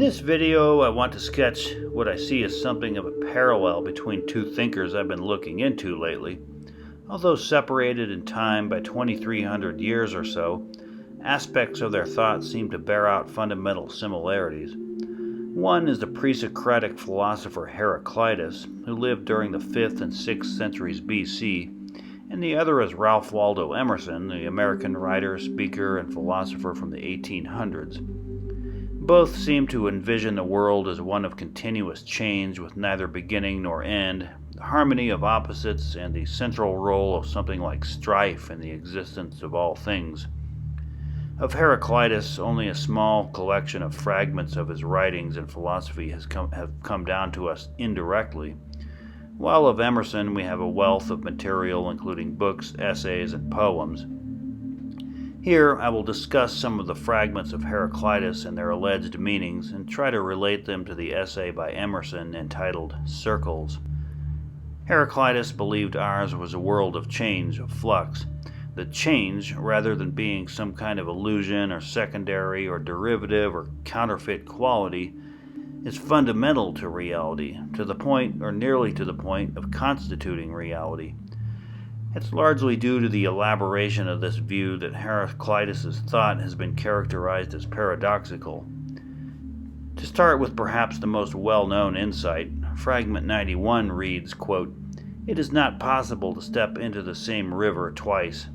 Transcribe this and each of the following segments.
this video, I want to sketch what I see as something of a parallel between two thinkers I've been looking into lately. Although separated in time by 2,300 years or so, aspects of their thought seem to bear out fundamental similarities. One is the pre-Socratic philosopher Heraclitus, who lived during the 5th and 6th centuries BC, and the other is Ralph Waldo Emerson, the American writer, speaker, and philosopher from the 1800s. Both seem to envision the world as one of continuous change with neither beginning nor end, the harmony of opposites, and the central role of something like strife in the existence of all things. Of Heraclitus, only a small collection of fragments of his writings and philosophy have come down to us indirectly, while of Emerson we have a wealth of material including books, essays, and poems. Here I will discuss some of the fragments of Heraclitus and their alleged meanings and try to relate them to the essay by Emerson entitled Circles. Heraclitus believed ours was a world of change, of flux. That change, rather than being some kind of illusion or secondary or derivative or counterfeit quality, is fundamental to reality, to the point, or nearly to the point, of constituting reality. It's largely due to the elaboration of this view that Heraclitus' thought has been characterized as paradoxical. To start with perhaps the most well-known insight, Fragment 91 reads, quote, "It is not possible to step into the same river twice.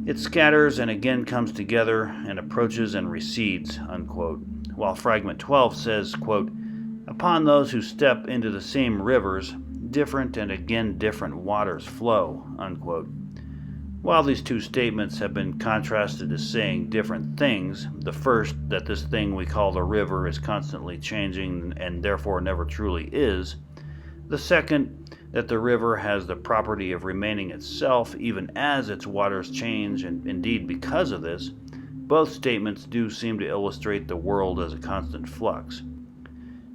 It scatters and again comes together and approaches and recedes," unquote. While Fragment 12 says, quote, "Upon those who step into the same rivers, different and again different waters flow," unquote. While these two statements have been contrasted as saying different things, the first, that this thing we call the river is constantly changing and therefore never truly is, the second, that the river has the property of remaining itself even as its waters change, and indeed because of this, both statements do seem to illustrate the world as a constant flux.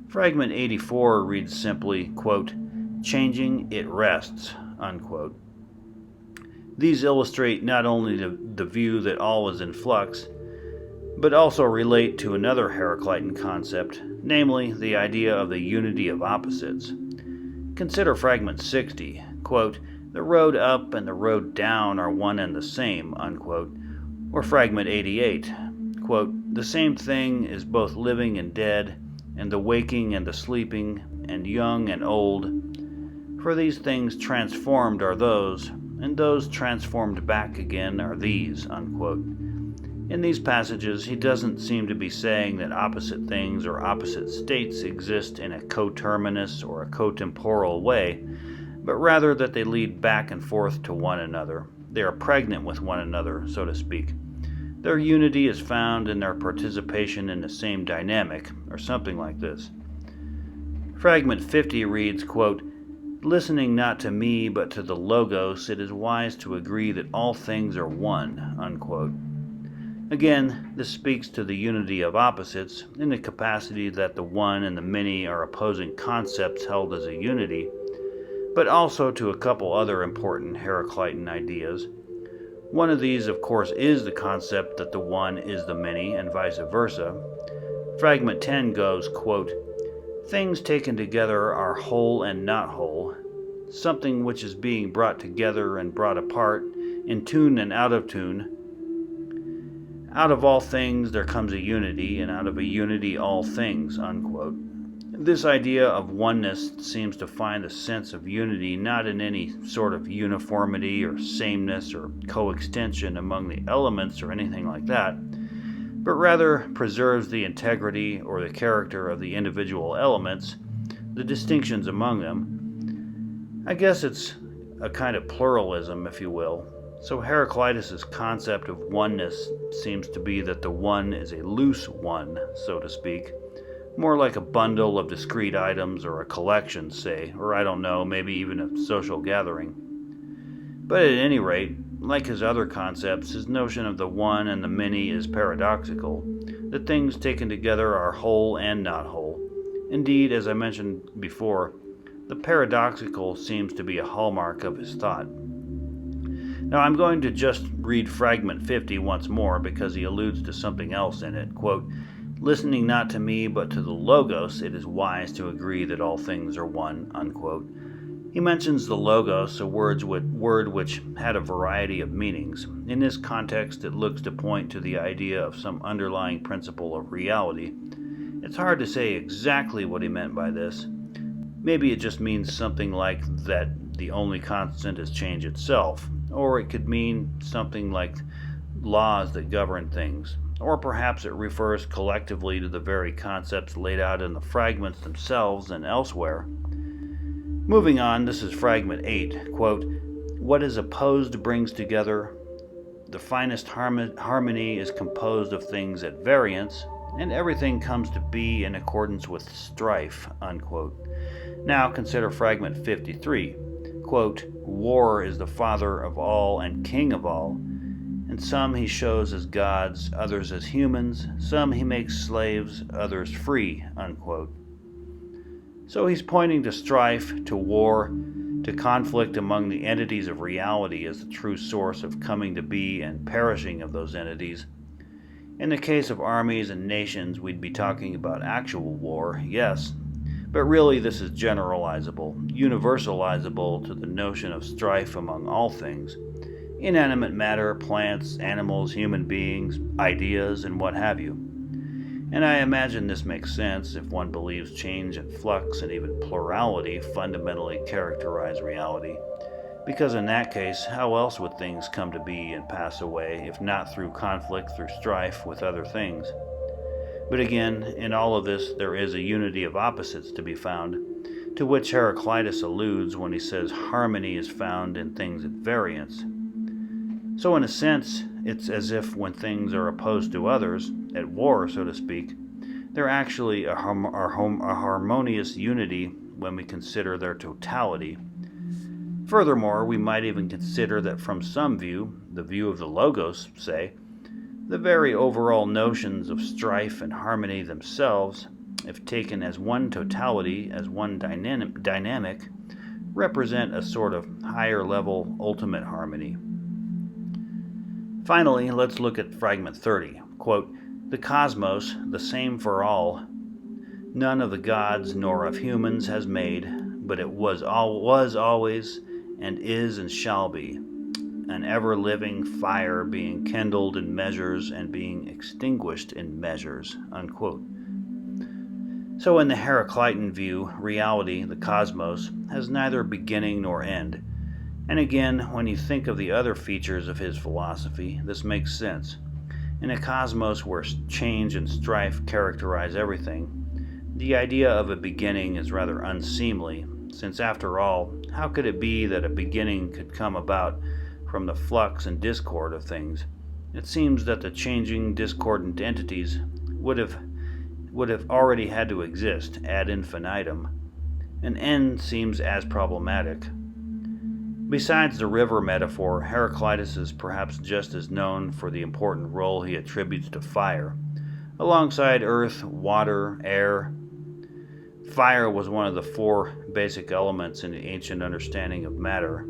Fragment 84 reads simply, quote, "Changing, it rests," unquote. These illustrate not only the view that all is in flux, but also relate to another Heraclitean concept, namely the idea of the unity of opposites. Consider Fragment 60, quote, "The road up and the road down are one and the same," unquote. Or Fragment 88, quote, "The same thing is both living and dead, and the waking and the sleeping, and young and old. For these things transformed are those, and those transformed back again are these," unquote. In these passages, he doesn't seem to be saying that opposite things or opposite states exist in a coterminous or a cotemporal way, but rather that they lead back and forth to one another. They are pregnant with one another, so to speak. Their unity is found in their participation in the same dynamic, or something like this. Fragment 50 reads, quote, "Listening not to me but to the Logos, it is wise to agree that all things are one," unquote. Again, this speaks to the unity of opposites in the capacity that the one and the many are opposing concepts held as a unity, but also to a couple other important Heraclitean ideas. One of these, of course, is the concept that the one is the many and vice versa. Fragment 10 goes, quote, "Things taken together are whole and not whole. Something which is being brought together and brought apart, in tune and out of tune. Out of all things there comes a unity, and out of a unity all things," unquote. This idea of oneness seems to find a sense of unity not in any sort of uniformity or sameness or coextension among the elements or anything like that, but rather preserves the integrity or the character of the individual elements, the distinctions among them. I guess it's a kind of pluralism, if you will. So Heraclitus' concept of oneness seems to be that the one is a loose one, so to speak, more like a bundle of discrete items or a collection, say, or I don't know, maybe even a social gathering. But at any rate, like his other concepts, his notion of the one and the many is paradoxical. The things taken together are whole and not whole. Indeed, as I mentioned before, the paradoxical seems to be a hallmark of his thought. Now I'm going to just read Fragment 50 once more because he alludes to something else in it. Quote, Listening not to me but to the Logos, it is wise to agree that all things are one, unquote. He mentions the Logos, a word which had a variety of meanings. In this context, it looks to point to the idea of some underlying principle of reality. It's hard to say exactly what he meant by this. Maybe it just means something like that the only constant is change itself, or it could mean something like laws that govern things, or perhaps it refers collectively to the very concepts laid out in the fragments themselves and elsewhere. Moving on, this is fragment 8, quote, "What is opposed brings together. The finest harmony is composed of things at variance, and everything comes to be in accordance with strife," unquote. Now consider fragment 53, quote, "War is the father of all and king of all, and some he shows as gods, others as humans, some he makes slaves, others free," unquote. So he's pointing to strife, to war, to conflict among the entities of reality as the true source of coming to be and perishing of those entities. In the case of armies and nations, we'd be talking about actual war, yes, but really this is generalizable, universalizable to the notion of strife among all things, inanimate matter, plants, animals, human beings, ideas, and what have you. And I imagine this makes sense if one believes change and flux and even plurality fundamentally characterize reality, because in that case, how else would things come to be and pass away if not through conflict, through strife with other things? But again, in all of this, there is a unity of opposites to be found, to which Heraclitus alludes when he says harmony is found in things at variance. So in a sense, it's as if when things are opposed to others, at war, so to speak, they're actually a harmonious unity when we consider their totality. Furthermore, we might even consider that from some view, the view of the Logos, say, the very overall notions of strife and harmony themselves, if taken as one totality, as one dynamic, represent a sort of higher level ultimate harmony. Finally, let's look at fragment 30. Quote, "The cosmos, the same for all, none of the gods nor of humans has made, but it was always, and is and shall be, an ever-living fire being kindled in measures and being extinguished in measures," unquote. So in the Heraclitean view, reality, the cosmos, has neither beginning nor end. And again, when you think of the other features of his philosophy, this makes sense. In a cosmos where change and strife characterize everything, the idea of a beginning is rather unseemly, since after all, how could it be that a beginning could come about from the flux and discord of things? It seems that the changing, discordant entities would have already had to exist ad infinitum. An end seems as problematic. Besides the river metaphor, Heraclitus is perhaps just as known for the important role he attributes to fire. Alongside earth, water, air, fire was one of the 4 basic elements in the ancient understanding of matter.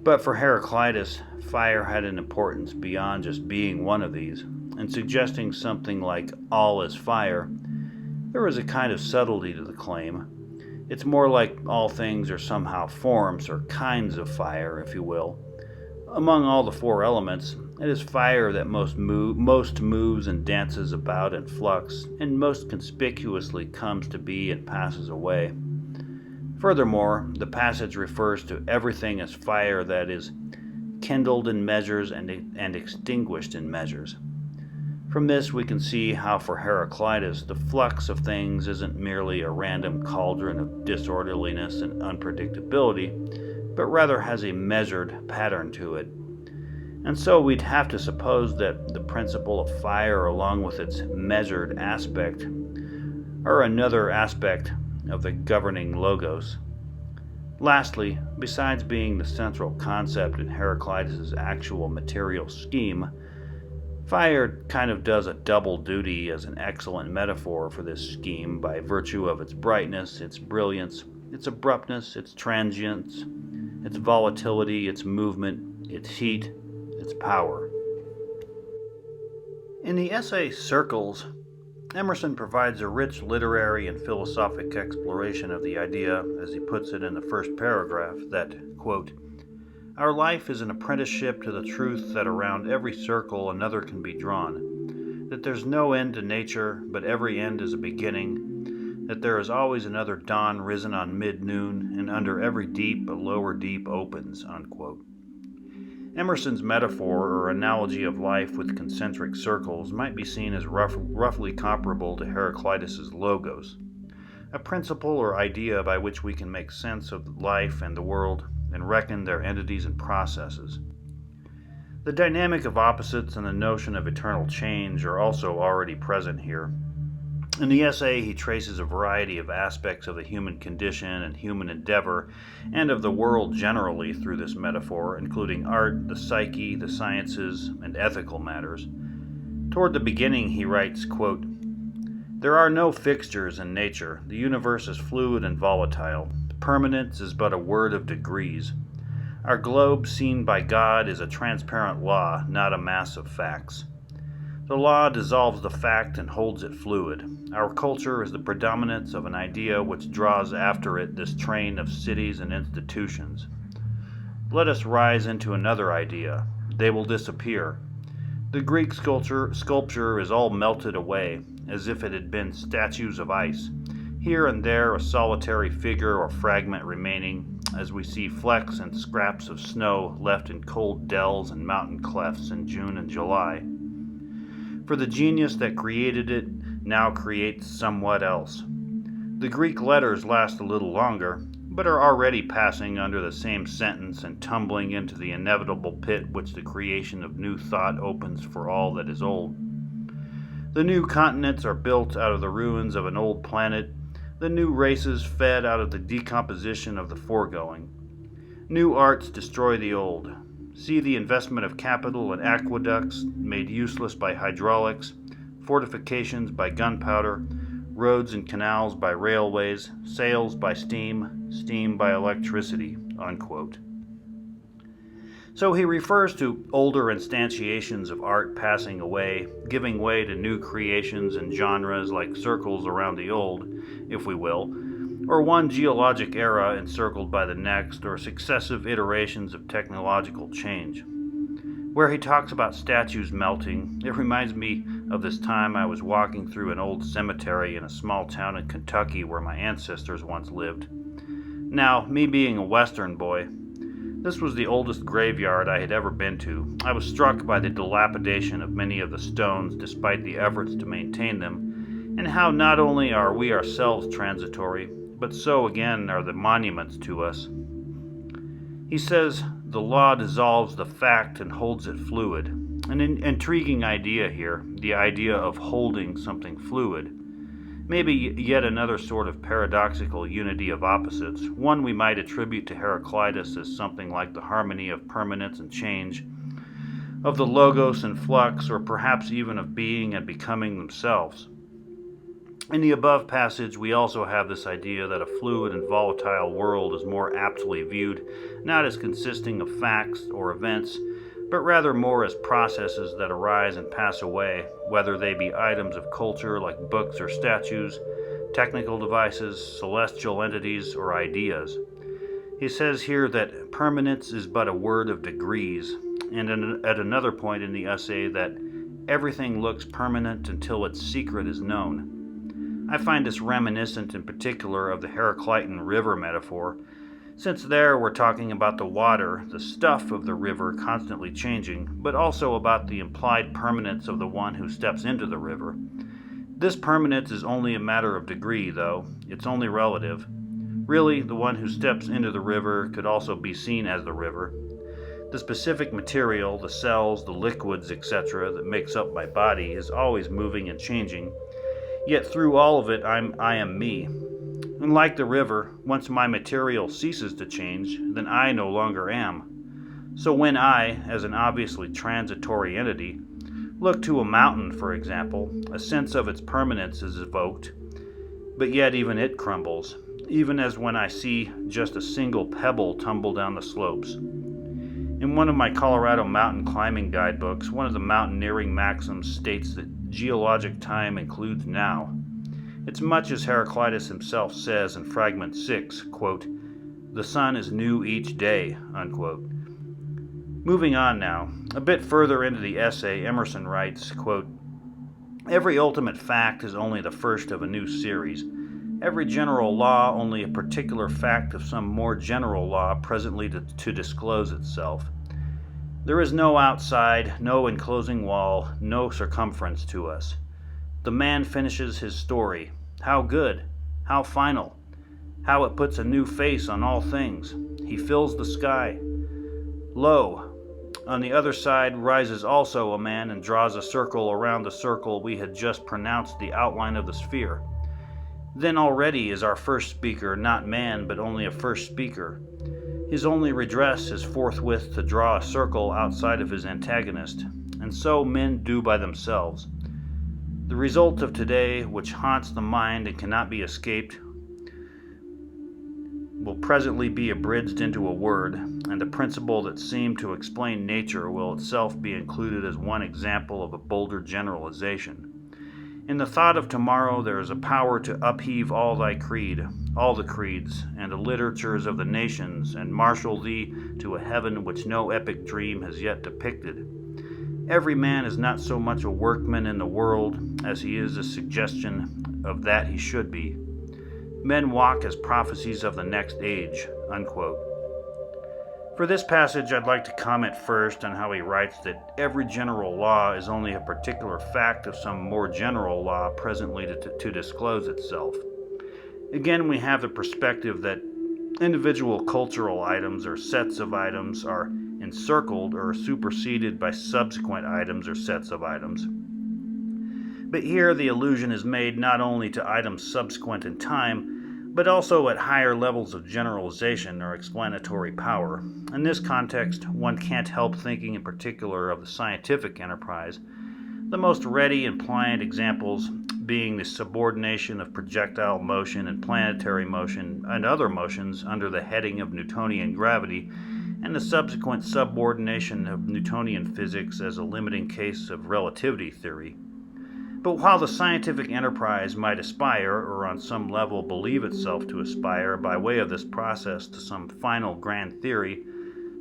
But for Heraclitus, fire had an importance beyond just being one of these, and suggesting something like all is fire, there is a kind of subtlety to the claim. It's more like all things are somehow forms or kinds of fire, if you will. Among all the 4 elements, it is fire that most moves and dances about in flux, and most conspicuously comes to be and passes away. Furthermore, the passage refers to everything as fire that is kindled in measures and extinguished in measures. From this we can see how for Heraclitus the flux of things isn't merely a random cauldron of disorderliness and unpredictability, but rather has a measured pattern to it. And so we'd have to suppose that the principle of fire, along with its measured aspect, are another aspect of the governing Logos. Lastly, besides being the central concept in Heraclitus' actual material scheme, fire kind of does a double duty as an excellent metaphor for this scheme by virtue of its brightness, its brilliance, its abruptness, its transience, its volatility, its movement, its heat, its power. In the essay Circles, Emerson provides a rich literary and philosophic exploration of the idea, as he puts it in the first paragraph, that, quote, "Our life is an apprenticeship to the truth that around every circle another can be drawn, that there's no end to nature, but every end is a beginning, that there is always another dawn risen on mid-noon, and under every deep a lower deep opens," unquote. Emerson's metaphor or analogy of life with concentric circles might be seen as roughly comparable to Heraclitus's logos, a principle or idea by which we can make sense of life and the world and reckon their entities and processes. The dynamic of opposites and the notion of eternal change are also already present here. In the essay, he traces a variety of aspects of the human condition and human endeavor, and of the world generally through this metaphor, including art, the psyche, the sciences, and ethical matters. Toward the beginning, he writes, quote, "There are no fixtures in nature. The universe is fluid and volatile. Permanence is but a word of degrees. Our globe, seen by God, is a transparent law, not a mass of facts. The law dissolves the fact and holds it fluid. Our culture is the predominance of an idea which draws after it this train of cities and institutions. Let us rise into another idea. They will disappear. The Greek sculpture is all melted away, as if it had been statues of ice. Here and there a solitary figure or fragment remaining, as we see flecks and scraps of snow left in cold dells and mountain clefts in June and July. For the genius that created it now creates somewhat else. The Greek letters last a little longer, but are already passing under the same sentence and tumbling into the inevitable pit which the creation of new thought opens for all that is old. The new continents are built out of the ruins of an old planet, the new races fed out of the decomposition of the foregoing. New arts destroy the old. See the investment of capital in aqueducts made useless by hydraulics, fortifications by gunpowder, roads and canals by railways, sails by steam, steam by electricity," unquote. So he refers to older instantiations of art passing away, giving way to new creations and genres like circles around the old, if we will, or one geologic era encircled by the next, or successive iterations of technological change. Where he talks about statues melting, it reminds me of this time I was walking through an old cemetery in a small town in Kentucky where my ancestors once lived. Now, me being a Western boy, this was the oldest graveyard I had ever been to. I was struck by the dilapidation of many of the stones despite the efforts to maintain them, and how not only are we ourselves transitory, but so again are the monuments to us. He says the law dissolves the fact and holds it fluid. An intriguing idea here, the idea of holding something fluid. Maybe yet another sort of paradoxical unity of opposites, one we might attribute to Heraclitus as something like the harmony of permanence and change, of the logos and flux, or perhaps even of being and becoming themselves. In the above passage, we also have this idea that a fluid and volatile world is more aptly viewed, not as consisting of facts or events, but rather more as processes that arise and pass away, whether they be items of culture like books or statues, technical devices, celestial entities, or ideas. He says here that permanence is but a word of degrees, and at another point in the essay that everything looks permanent until its secret is known. I find this reminiscent in particular of the Heraclitan river metaphor, since there we're talking about the water, the stuff of the river constantly changing, but also about the implied permanence of the one who steps into the river. This permanence is only a matter of degree, though. It's only relative. Really, the one who steps into the river could also be seen as the river. The specific material, the cells, the liquids, etc., that makes up my body is always moving and changing, yet through all of it I am me. And like the river, once my material ceases to change, then I no longer am. So when I, as an obviously transitory entity, look to a mountain, for example, a sense of its permanence is evoked, but yet even it crumbles, even as when I see just a single pebble tumble down the slopes. In one of my Colorado mountain climbing guidebooks, one of the mountaineering maxims states that geologic time includes now. It's much as Heraclitus himself says in fragment 6, quote, "The sun is new each day," unquote. Moving on now, a bit further into the essay, Emerson writes, quote, "Every ultimate fact is only the first of a new series. Every general law only a particular fact of some more general law presently to disclose itself. There is no outside, no enclosing wall, no circumference to us. The man finishes his story. How good, how final, how it puts a new face on all things. He fills the sky. Lo, on the other side rises also a man and draws a circle around the circle we had just pronounced the outline of the sphere. Then already is our first speaker not man, but only a first speaker. His only redress is forthwith to draw a circle outside of his antagonist, and so men do by themselves. The result of today, which haunts the mind and cannot be escaped, will presently be abridged into a word, and the principle that seemed to explain nature will itself be included as one example of a bolder generalization. In the thought of tomorrow there is a power to upheave all thy creed, all the creeds, and the literatures of the nations, and marshal thee to a heaven which no epic dream has yet depicted. Every man is not so much a workman in the world as he is a suggestion of that he should be. Men walk as prophecies of the next age," unquote. For this passage, I'd like to comment first on how he writes that every general law is only a particular fact of some more general law presently to disclose itself. Again, we have the perspective that individual cultural items or sets of items are encircled or superseded by subsequent items or sets of items. But here the allusion is made not only to items subsequent in time, but also at higher levels of generalization or explanatory power. In this context, one can't help thinking in particular of the scientific enterprise, the most ready and pliant examples being the subordination of projectile motion and planetary motion and other motions under the heading of Newtonian gravity, and the subsequent subordination of Newtonian physics as a limiting case of relativity theory. But while the scientific enterprise might aspire, or on some level believe itself to aspire, by way of this process to some final grand theory,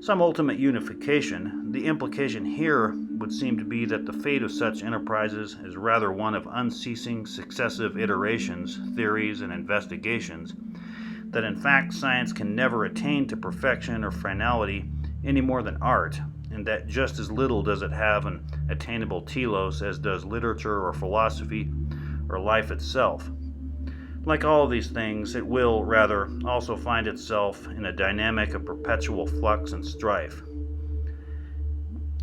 some ultimate unification, the implication here would seem to be that the fate of such enterprises is rather one of unceasing successive iterations, theories, and investigations, that in fact science can never attain to perfection or finality any more than art, and that just as little does it have an attainable telos as does literature or philosophy or life itself. Like all of these things, it will, rather, also find itself in a dynamic of perpetual flux and strife.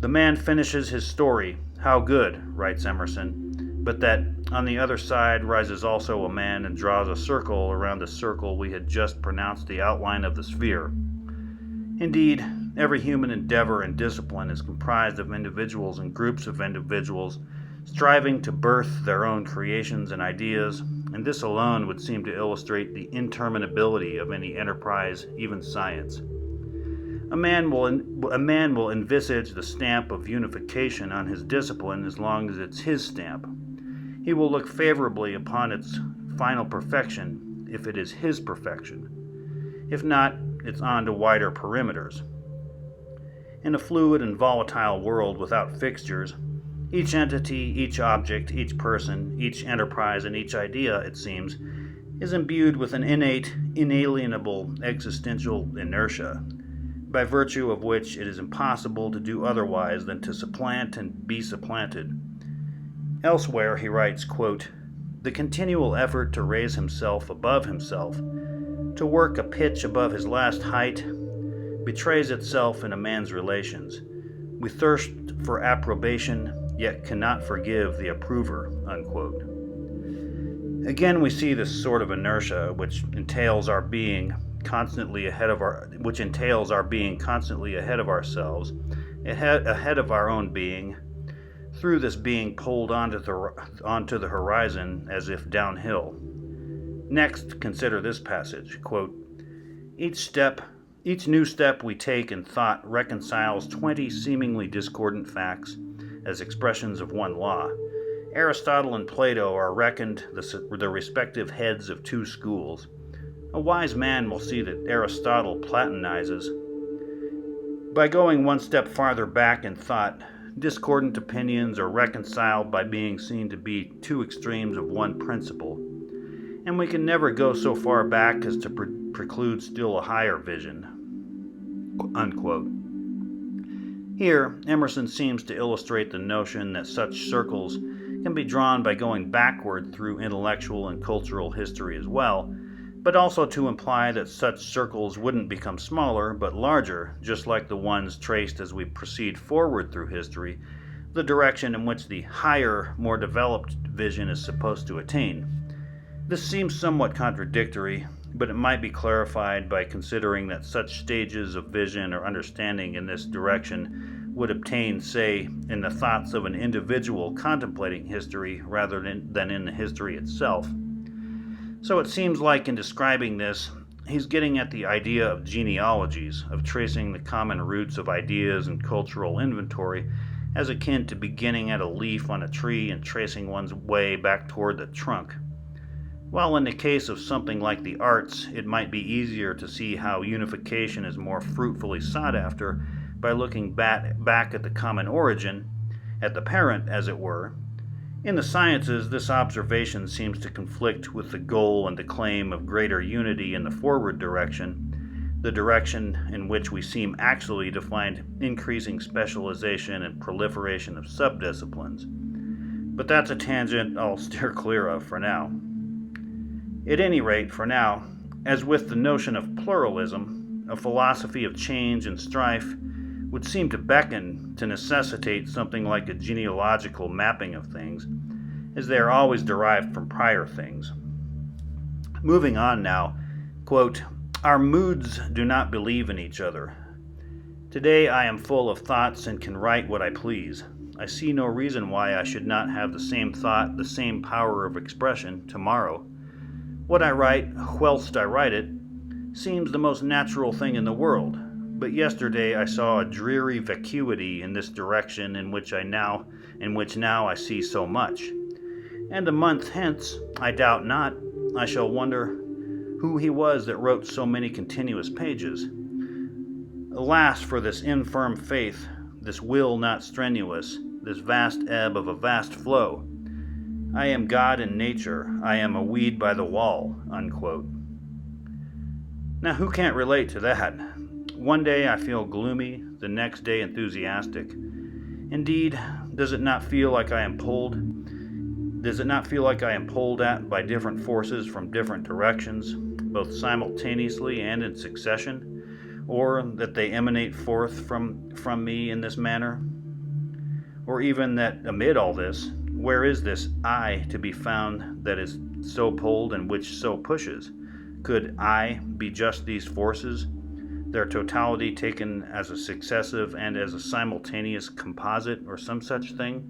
The man finishes his story. How good, writes Emerson, but that on the other side rises also a man and draws a circle around the circle we had just pronounced the outline of the sphere. Indeed, every human endeavor and discipline is comprised of individuals and groups of individuals striving to birth their own creations and ideas, and this alone would seem to illustrate the interminability of any enterprise, even science. A man will envisage the stamp of unification on his discipline as long as it's his stamp. He will look favorably upon its final perfection if it is his perfection. If not, it's on to wider perimeters. In a fluid and volatile world without fixtures, each entity, each object, each person, each enterprise, and each idea, it seems, is imbued with an innate, inalienable existential inertia, by virtue of which it is impossible to do otherwise than to supplant and be supplanted. Elsewhere he writes, quote, "The continual effort to raise himself above himself, to work a pitch above his last height, betrays itself in a man's relations. We thirst for approbation, yet cannot forgive the approver," unquote. Again, we see this sort of inertia, which entails our being constantly ahead of ourselves, ahead of our own being, through this being pulled onto the horizon as if downhill. Next, consider this passage, quote, Each new step we take in thought reconciles 20 seemingly discordant facts as expressions of one law, Aristotle and Plato are reckoned the respective heads of two schools. A wise man will see that Aristotle platonizes. By going one step farther back in thought, discordant opinions are reconciled by being seen to be two extremes of one principle, and we can never go so far back as to preclude still a higher vision. Unquote. Here, Emerson seems to illustrate the notion that such circles can be drawn by going backward through intellectual and cultural history as well, but also to imply that such circles wouldn't become smaller but larger, just like the ones traced as we proceed forward through history, the direction in which the higher, more developed vision is supposed to attain. This seems somewhat contradictory, but it might be clarified by considering that such stages of vision or understanding in this direction would obtain, say, in the thoughts of an individual contemplating history rather than in the history itself. So it seems like in describing this, he's getting at the idea of genealogies, of tracing the common roots of ideas and cultural inventory as akin to beginning at a leaf on a tree and tracing one's way back toward the trunk. While in the case of something like the arts, it might be easier to see how unification is more fruitfully sought after by looking back at the common origin, at the parent, as it were. In the sciences, this observation seems to conflict with the goal and the claim of greater unity in the forward direction, the direction in which we seem actually to find increasing specialization and proliferation of subdisciplines. But that's a tangent I'll steer clear of for now. At any rate, for now, as with the notion of pluralism, a philosophy of change and strife would seem to beckon to necessitate something like a genealogical mapping of things, as they are always derived from prior things. Moving on now, quote, "Our moods do not believe in each other. Today I am full of thoughts and can write what I please. I see no reason why I should not have the same thought, the same power of expression tomorrow. What I write, whilst I write it, seems the most natural thing in the world, but yesterday I saw a dreary vacuity in this direction in which now I see so much. And a month hence, I doubt not, I shall wonder who he was that wrote so many continuous pages. Alas for this infirm faith, this will not strenuous, this vast ebb of a vast flow. I am God in nature, I am a weed by the wall," unquote. Now who can't relate to that? One day I feel gloomy, the next day enthusiastic. Indeed, does it not feel like I am pulled at by different forces from different directions, both simultaneously and in succession, or that they emanate forth from me in this manner? Or even that amid all this, where is this I to be found that is so pulled and which so pushes? Could I be just these forces, their totality taken as a successive and as a simultaneous composite or some such thing?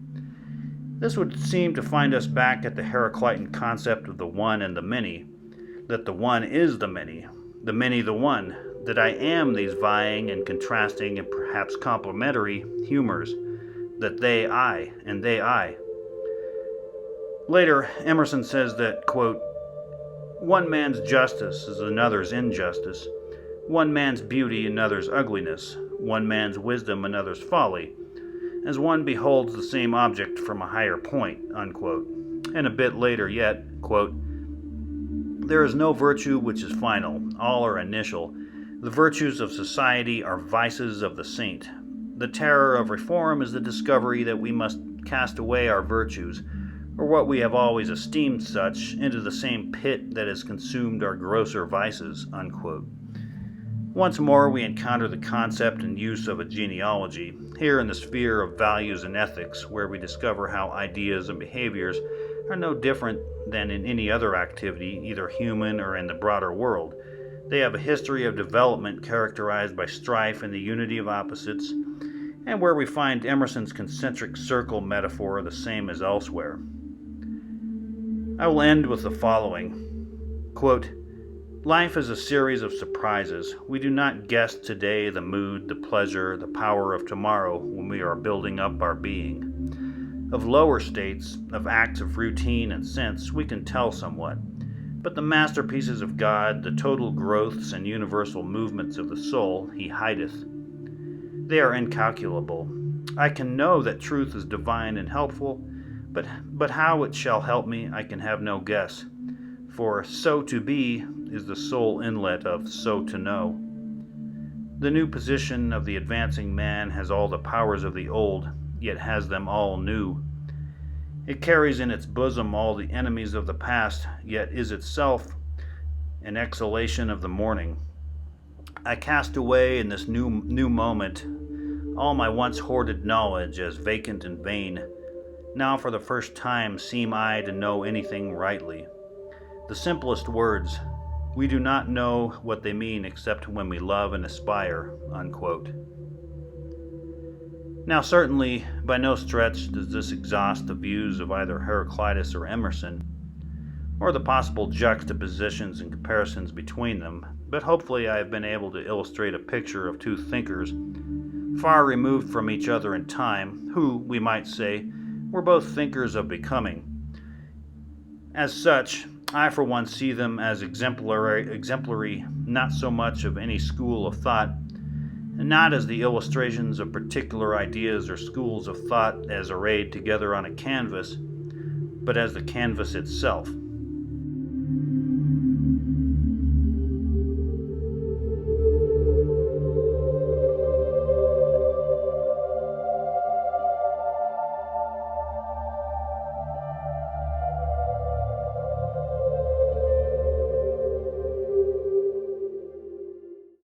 This would seem to find us back at the Heraclitan concept of the one and the many, that the one is the many the one, that I am these vying and contrasting and perhaps complementary humors, that they I, and they I. Later, Emerson says that, quote, "One man's justice is another's injustice, one man's beauty another's ugliness, one man's wisdom another's folly, as one beholds the same object from a higher point," unquote. And a bit later yet, quote, "There is no virtue which is final, all are initial. The virtues of society are vices of the saint. The terror of reform is the discovery that we must cast away our virtues, or what we have always esteemed such, into the same pit that has consumed our grosser vices," unquote. Once more we encounter the concept and use of a genealogy, here in the sphere of values and ethics, where we discover how ideas and behaviors are no different than in any other activity, either human or in the broader world. They have a history of development characterized by strife and the unity of opposites, and where we find Emerson's concentric circle metaphor the same as elsewhere. I will end with the following, quote, "Life is a series of surprises. We do not guess today the mood, the pleasure, the power of tomorrow when we are building up our being. Of lower states, of acts of routine and sense, we can tell somewhat. But the masterpieces of God, the total growths and universal movements of the soul, he hideth. They are incalculable. I can know that truth is divine and helpful, but how it shall help me I can have no guess. For so to be is the sole inlet of so to know. The new position of the advancing man has all the powers of the old, yet has them all new. It carries in its bosom all the enemies of the past, yet is itself an exhalation of the morning. I cast away in this new moment all my once hoarded knowledge as vacant and vain. Now for the first time seem I to know anything rightly. The simplest words, we do not know what they mean except when we love and aspire, unquote. Now certainly, by no stretch does this exhaust the views of either Heraclitus or Emerson, or the possible juxtapositions and comparisons between them, but hopefully I have been able to illustrate a picture of two thinkers far removed from each other in time, who, we might say, were both thinkers of becoming. As such, I for one see them as exemplary not so much of any school of thought, and not as the illustrations of particular ideas or schools of thought as arrayed together on a canvas, but as the canvas itself,